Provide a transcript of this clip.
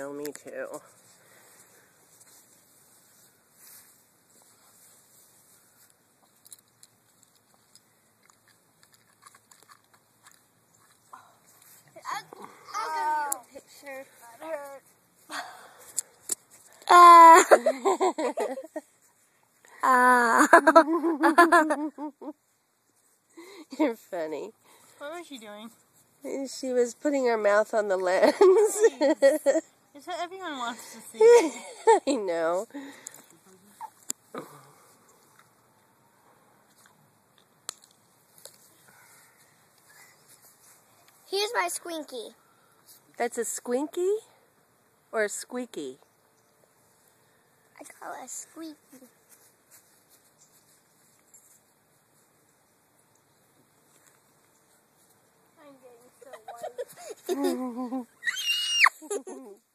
know, me too. I'll give you a picture. That hurt. You're funny. What was she doing? She was putting her mouth on the lens. It's what everyone wants to see. I know. Here's my squinky. That's a squinky or a squeaky? I call it a squeaky. I'm getting so white.